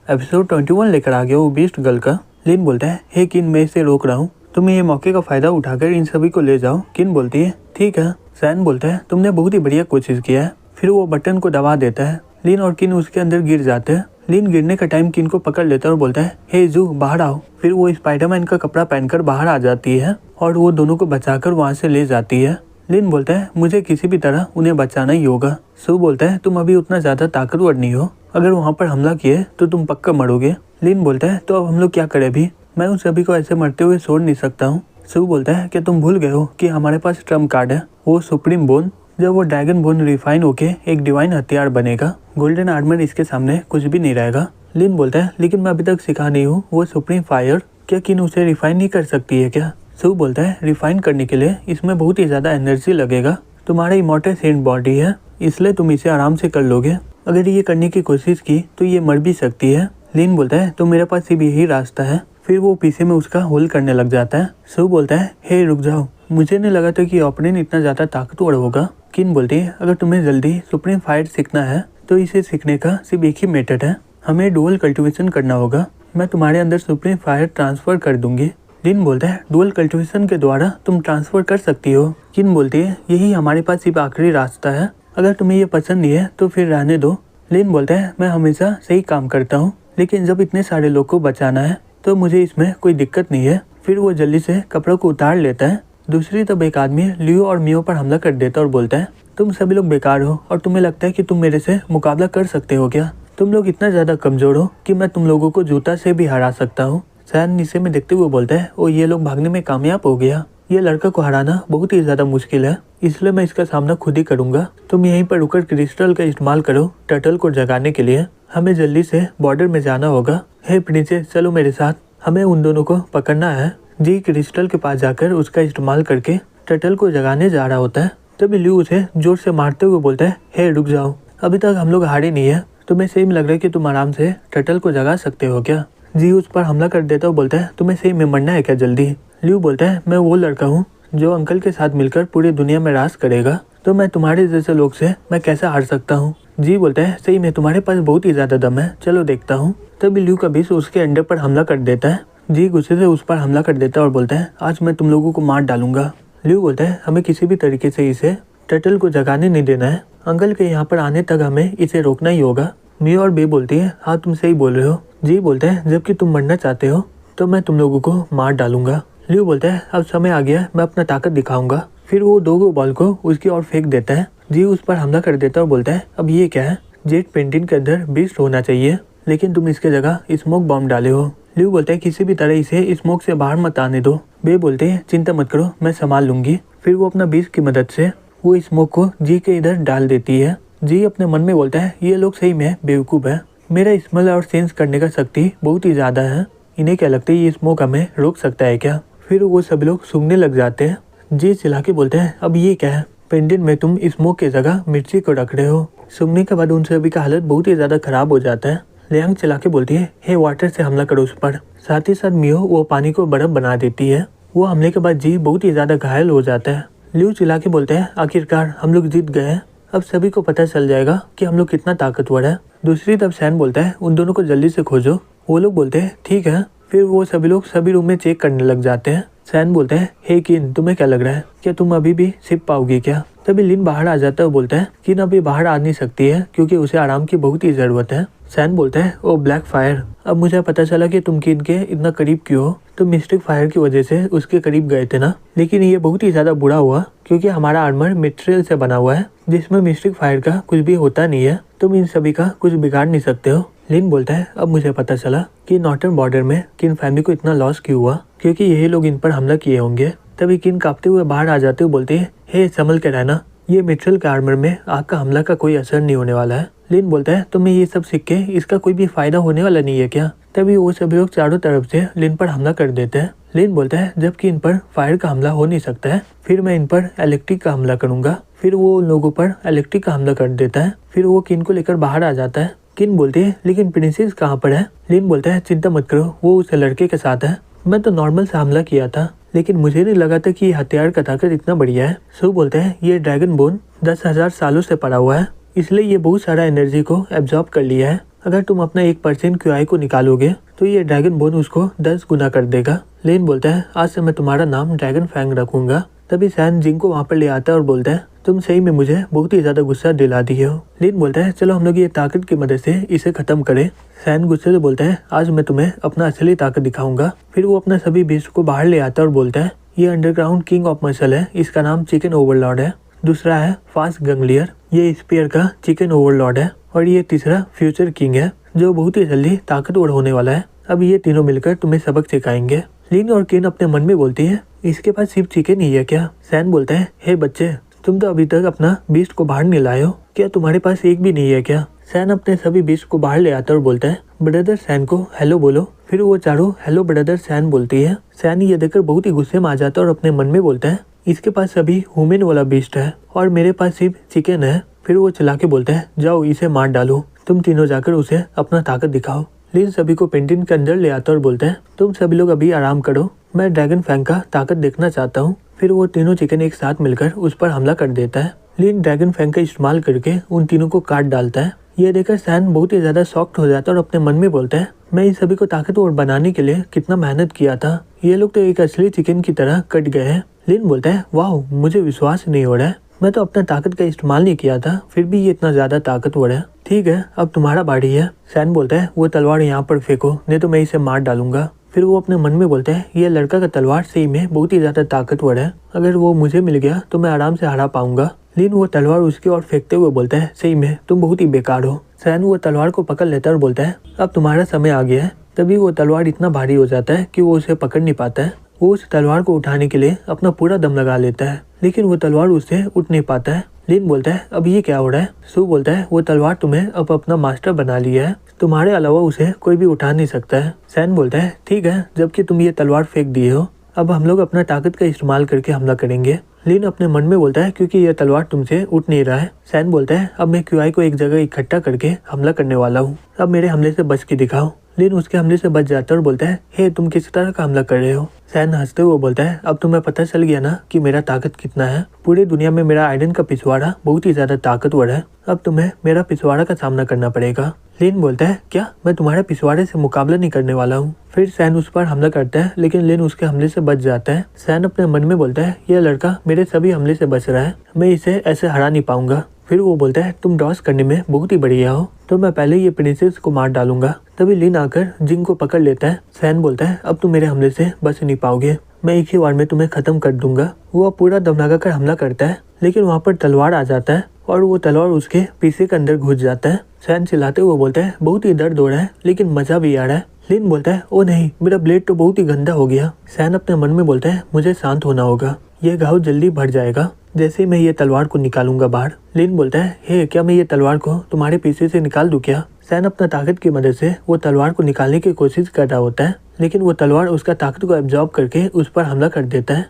Episode 21 लेकर आ गया वो बीस्ट गर्ल का। लिन बोलता है, हे किन, मैं इसे रोक रहा हूँ, तुम ये मौके का फायदा उठाकर इन सभी को ले जाओ। किन बोलती है, ठीक है। सैन बोलता है, तुमने बहुत ही बढ़िया कोशिश किया है। फिर वो बटन को दबा देता है। लिन और किन उसके अंदर गिर जाते हैं। लिन गिरने का टाइम किन को पकड़ लेता है और बोलता है, हे जू, बाहर आओ। फिर वो स्पाइडरमैन का कपड़ा पहनकर बाहर आ जाती है और वो दोनों को बचाकर वहाँ से ले जाती है। लिन बोलता है, मुझे किसी भी तरह उन्हें बचाना ही होगा। सू बोलता है, तुम अभी उतना ज्यादा ताकतवर नहीं हो, अगर वहाँ पर हमला किए तो तुम पक्का मरोगे। लिन बोलता है, तो अब हम लोग क्या करें भी, मैं उन सभी को ऐसे मरते हुए छोड़ नहीं सकता हूँ। सू बोलता है, क्या तुम भूल गए हो कि हमारे पास ट्रम्प कार्ड है, वो सुप्रीम बोन। जब वो ड्रैगन बोन रिफाइन होके एक डिवाइन हथियार बनेगा, गोल्डन आर्मर इसके सामने कुछ भी नहीं रहेगा। लिन बोलता है, लेकिन मैं अभी तक सीखा नहीं हूँ वो सुप्रीम फायर, क्या किन उसे रिफाइन नहीं कर सकती है क्या? सू बोलता है, रिफाइन करने के लिए इसमें बहुत ही ज्यादा एनर्जी लगेगा, तुम्हारा इमॉर्टल सेंट बॉडी है, इसलिए तुम इसे आराम से कर लोगे। अगर ये करने की कोशिश की तो ये मर भी सकती है। लिन बोलता है, तो मेरे पास सिर्फ यही रास्ता है। फिर वो पीछे में उसका होल करने लग जाता है। सू बोलता है, हे रुक जाओ, मुझे नहीं लगा था कि ओपनिंग इतना ज्यादा ताकतवर होगा। किन बोलती है, अगर तुम्हें जल्दी सुप्रीम फायर सीखना है तो इसे सीखने का सिर्फ एक ही मेथड है, हमें डुअल कल्टिवेशन करना होगा। मैं तुम्हारे अंदर सुप्रीम फायर ट्रांसफर कर दूंगी। लिन बोलता है, डुअल कल्टिवेशन के द्वारा तुम ट्रांसफर कर सकती हो। किन बोलती है, यही हमारे पास सिर्फ आखिरी रास्ता है, अगर तुम्हें ये पसंद नहीं है तो फिर रहने दो। लिन बोलता है, मैं हमेशा सही काम करता हूँ, लेकिन जब इतने सारे लोग को बचाना है तो मुझे इसमें कोई दिक्कत नहीं है। फिर वो जल्दी से कपड़ों को उतार लेता है। दूसरी तब एक आदमी लियो और मियो पर हमला कर देता और बोलता है, तुम सभी लोग बेकार हो और तुम्हें लगता है कि तुम मेरे से मुकाबला कर सकते हो क्या? तुम लोग इतना ज्यादा कमजोर हो कि मैं तुम लोगों को जूता से भी हरा सकता हूँ। सैन नीचे में देखते हुए बोलता है, ओ ये लोग भागने में कामयाब हो गया, ये लड़का को हराना बहुत ही ज्यादा मुश्किल है, इसलिए मैं इसका सामना खुद ही करूंगा। तुम यहीं पर रुकर क्रिस्टल का इस्तेमाल करो टर्टल को जगाने के लिए, हमें जल्दी से बॉर्डर में जाना होगा। हे प्रिंसेस, चलो मेरे साथ, हमें उन दोनों को पकड़ना है। जी क्रिस्टल के पास जाकर उसका इस्तेमाल करके टर्टल को जगाने जा रहा होता है। तभी ल्यू उसे जोर से मारते हुए बोलता है, हे रुक जाओ, अभी तक हम लोग हारे नहीं है, तुम्हें सही में लग रहा है कि तुम आराम से टर्टल को जगा सकते हो क्या? जी उस पर हमला कर देता और बोलता है, तुम्हें सही में मरना है क्या जल्दी? ल्यू बोलता है, मैं वो लड़का हूँ जो अंकल के साथ मिलकर पूरी दुनिया में राज करेगा, तो मैं तुम्हारे जैसे लोग से मैं कैसे हार सकता हूँ? जी बोलता है, सही में तुम्हारे पास बहुत ही ज्यादा दम है, चलो देखता हूँ। तभी ल्यू का बीस उसके अंडे पर हमला कर देता है। जी गुस्से से उस पर हमला कर देता है और बोलता है, आज मैं तुम लोगों को मार डालूंगा। ल्यू बोलता है, हमें किसी भी तरीके से इसे टर्टल को जगाने नहीं देना है, अंकल के यहाँ पर आने तक हमें इसे रोकना ही होगा। मियो और बे बोलती है, हाँ तुम सही बोल रहे हो। जी बोलता है, जबकि तुम मरना चाहते हो तो मैं तुम लोगों को मार डालूंगा। ल्यू बोलता है, अब समय आ गया, मैं अपना ताकत दिखाऊंगा। फिर वो दो बॉल को उसकी ओर फेंक देता है। जी उस पर हमला कर देता है और बोलता है, अब ये क्या है? जेट पेंटिंग के अंदर बीस्ट होना चाहिए, लेकिन तुम इसके जगह स्मोक बॉम्ब डाले हो। ल्यू बोलता है, किसी भी तरह इसे स्मोक से बाहर मत आने दो। बे बोलते हैं, चिंता मत करो, मैं संभाल लूंगी। फिर वो अपना बीस्ट की मदद से वो स्मोक को जी के इधर डाल देती है। जी अपने मन में बोलता है, ये लोग सही में बेवकूफ़ है, मेरा स्मेल और सेंस करने का शक्ति बहुत ही ज़्यादा है, इन्हें क्या लगता है ये स्मोक हमें रोक सकता है क्या? फिर वो सभी लोग सूंघने लग जाते हैं। जी चिल्ला के बोलते हैं, अब ये क्या है? पेंटिन में तुम स्मोक की जगह मिर्ची को रख रहे हो। सूंघने के बाद उन सभी का हालत बहुत ही ज़्यादा खराब हो जाता है। लियांग चिल्ला के बोलती है, हे वाटर से हमला करो उस पर। साथ ही साथ मियो वो पानी को बर्फ बना देती है। वो हमले के बाद जी बहुत ही ज़्यादा घायल हो जाता है। ल्यू चिल्ला के बोलते हैं, आखिरकार हम लोग जीत गए हैं, अब सभी को पता चल जाएगा कि हम लोग कितना ताकतवर है। दूसरी तरफ सैन बोलता है, उन दोनों को जल्दी से खोजो। वो लोग बोलते हैं, ठीक है। फिर वो सभी लोग सभी रूम में चेक करने लग जाते हैं। सैन बोलते हैं, हे किन, तुम्हें क्या लग रहा है, क्या तुम अभी भी छिप पाओगी क्या? तभी लिन बाहर आ जाता है और बोलता है, किन अभी बाहर आ नहीं सकती है क्योंकि उसे आराम की बहुत ही जरूरत है। सैन बोलता है, ओ ब्लैक फायर, अब मुझे पता चला कि तुम किन के इतना करीब क्यों हो, तुम मिस्टिक फायर की वजह से उसके करीब गए थे ना, लेकिन ये बहुत ही ज्यादा बुरा हुआ क्योंकि हमारा आर्मर मटेरियल से बना हुआ है जिसमें मिस्टिक फायर का कुछ भी होता नहीं है, तुम इन सभी का कुछ बिगाड़ नहीं सकते हो। लिन बोलता है, अब मुझे पता चला कि नॉर्टर्न बॉर्डर में किन फैमिली को इतना लॉस क्यों हुआ, क्योंकि यही लोग इन पर हमला किए होंगे। तभी किन कांपते हुए बाहर आ जाते हुए बोलते हैं, हे संभल के रहना, ये मटेरियल के आर्मर में आग का हमला का कोई असर नहीं होने वाला है। लिन बोलता है, तुम्हें ये सब सीख के इसका कोई भी फायदा होने वाला नहीं है क्या? तभी वो सभी लोग चारों तरफ से लिन पर हमला कर देते हैं। लिन बोलता है, जबकि इन पर फायर का हमला हो नहीं सकता है, फिर मैं इन पर इलेक्ट्रिक का हमला करूंगा। फिर वो लोगों पर इलेक्ट्रिक का हमला कर देता है। फिर वो किन को लेकर बाहर आ जाता है। किन बोलती है, लेकिन प्रिंसेस कहाँ पर है? लिन बोलता है, चिंता मत करो, वो उस लड़के के साथ है, मैं तो नॉर्मल से हमला किया था, लेकिन मुझे नहीं लगा था कि हथियार का ताकत इतना बढ़िया है। सू बोलता है, ये ड्रैगन बोन 10,000 सालों से पड़ा हुआ है, इसलिए ये बहुत सारा एनर्जी को एब्जॉर्ब कर लिया है, अगर तुम अपना 1% QI को निकालोगे तो ये ड्रैगन बोन उसको 10 गुना कर देगा। लिन बोलता है आज से मैं तुम्हारा नाम ड्रैगन फैंग रखूंगा। तभी सैन जिंग को वहाँ पर ले आता है और बोलता है तुम सही में मुझे बहुत ही ज्यादा गुस्सा दिला दिए हो। लिन बोलता है चलो हम लोग ये ताकत की मदद से इसे खत्म करें। सैन गुस्से से बोलता है आज मैं तुम्हें अपना असली ताकत दिखाऊंगा। फिर वो अपना सभी बीस्ट को बाहर ले आता है और बोलता है ये अंडरग्राउंड किंग ऑफ मसल है, इसका नाम चिकन ओवरलॉर्ड है। दूसरा है फास्ट गंगलियर, ये स्पीयर का चिकन ओवरलॉर्ड है। और ये तीसरा फ्यूचर किंग है जो बहुत ही जल्दी ताकतवर होने वाला है। अब ये तीनों मिलकर तुम्हें सबक सिखाएंगे। लिन और किन अपने मन में बोलती है इसके पास सिर्फ चिकन ही है क्या? सैन बोलता है हे बच्चे तुम तो अभी तक अपना बीस्ट को बाहर नहीं लाए हो, क्या तुम्हारे पास एक भी नहीं है क्या? सैन अपने सभी बीस्ट को बाहर ले आता और बोलता है ब्रदर सैन को हेलो बोलो। फिर वो चारों हेलो ब्रदर सैन बोलती है। सैन ये देखकर बहुत ही गुस्से में आ जाता है और अपने मन में बोलता है इसके पास सभी ह्यूमन वाला बीस्ट है और मेरे पास सिर्फ चिकन है। फिर वो चला के बोलता है जाओ इसे मार डालो, तुम तीनों जाकर उसे अपना ताकत दिखाओ। लिन सभी को पेंटिन के अंदर ले आता और बोलता है तुम सभी लोग अभी आराम करो, मैं ड्रैगन फैंग का ताकत देखना चाहता हूँ। फिर वो तीनों चिकन एक साथ मिलकर उस पर हमला कर देता है। लिन ड्रैगन फैंग का इस्तेमाल करके उन तीनों को काट डालता है। ये देखकर सैन बहुत ही ज्यादा शॉक्ड हो जाता है और अपने मन में बोलता है मैं इन सभी को ताकतवर बनाने के लिए कितना मेहनत किया था, ये लोग तो एक असली चिकन की तरह कट गए हैं। लिन बोलता है वाह मुझे विश्वास नहीं हो रहा है, मैं तो अपना ताकत का इस्तेमाल नहीं किया था फिर भी ये इतना ज्यादा ताकतवर है। ठीक है अब तुम्हारा बारी है। सैन बोलता है वो तलवार यहाँ पर फेंको नहीं तो मैं इसे मार डालूंगा। फिर वो अपने मन में बोलता है ये लड़का का तलवार सही में बहुत ही ज्यादा ताकतवर है, अगर वो मुझे मिल गया तो मैं आराम से हरा पाऊंगा। लिन वो तलवार उसकी ओर फेंकते हुए बोलता है सही में तुम बहुत ही बेकार हो। सैन वो तलवार को पकड़ लेता है और बोलता है अब तुम्हारा समय आ गया है। तभी वो तलवार इतना भारी हो जाता है कि वो उसे पकड़ नहीं पाता है। वो उस तलवार को उठाने के लिए अपना पूरा दम लगा लेता है लेकिन वो तलवार उससे उठ नहीं पाता है। लिन बोलता है अब ये क्या हो रहा है? सू बोलता है वो तलवार तुम्हें अब अपना मास्टर बना लिया है, तुम्हारे अलावा उसे कोई भी उठा नहीं सकता है। सैन बोलता है ठीक है जबकि तुम ये तलवार फेंक दिए हो अब हम लोग अपना ताकत का इस्तेमाल करके हमला करेंगे। लिन अपने मन में बोलता है क्योंकि यह तलवार तुमसे उठ नहीं रहा है। सैन बोलता है अब मैं QI को एक जगह इकट्ठा करके हमला करने वाला हूँ, अब मेरे हमले से बच के दिखाओ। लिन उसके हमले से बच जाता है और बोलता है हे तुम किस तरह का हमला कर रहे हो? सैन हंसते हुए बोलता है अब तुम्हें पता चल गया ना कि मेरा ताकत कितना है, पूरी दुनिया में मेरा आयरन का पिछवाड़ा बहुत ही ज्यादा ताकतवर है, अब तुम्हें मेरा पिछवाड़ा का सामना करना पड़ेगा। लिन बोलता है क्या मैं तुम्हारे पिछवाड़े से मुकाबला नहीं करने वाला हूँ। फिर सैन उस पर हमला करता है लेकिन लिन उसके हमले से बच जाता है। सैन अपने मन में बोलता है यह लड़का मेरे सभी हमले से बच रहा है, मैं इसे ऐसे हरा नहीं पाऊंगा। फिर वो बोलता है तुम डॉस करने में बहुत ही बढ़िया हो, तो मैं पहले ये प्रिंसेस को मार डालूंगा। तभी लिन आकर जिंग को पकड़ लेता है। सैन बोलता है अब तुम मेरे हमले से बच नहीं पाओगे, मैं एक ही बार में तुम्हें खत्म कर दूंगा। वो पूरा दम लगाकर हमला करता है लेकिन वहाँ पर तलवार आ जाता है और वो तलवार उसके पीछे के अंदर घुस जाता है। सैन चिल्लाते हुए बोलता है बहुत ही दर्द हो रहा है लेकिन मजा भी आ रहा है। लिन बोलता है ओ नहीं मेरा ब्लेड तो बहुत ही गंदा हो गया। सैन अपने मन में बोलता है मुझे शांत होना होगा, यह घाव जल्दी भर जाएगा जैसे मैं ये तलवार को निकालूंगा बाहर। लिन बोलता है हे क्या मैं ये तलवार को तुम्हारे पीछे से निकाल दूं क्या? सैन अपना ताकत की मदद से वो तलवार को निकालने की कोशिश कर रहा होता है लेकिन वो तलवार उसका ताकत को एब्जॉर्ब करके उस पर हमला कर देता है।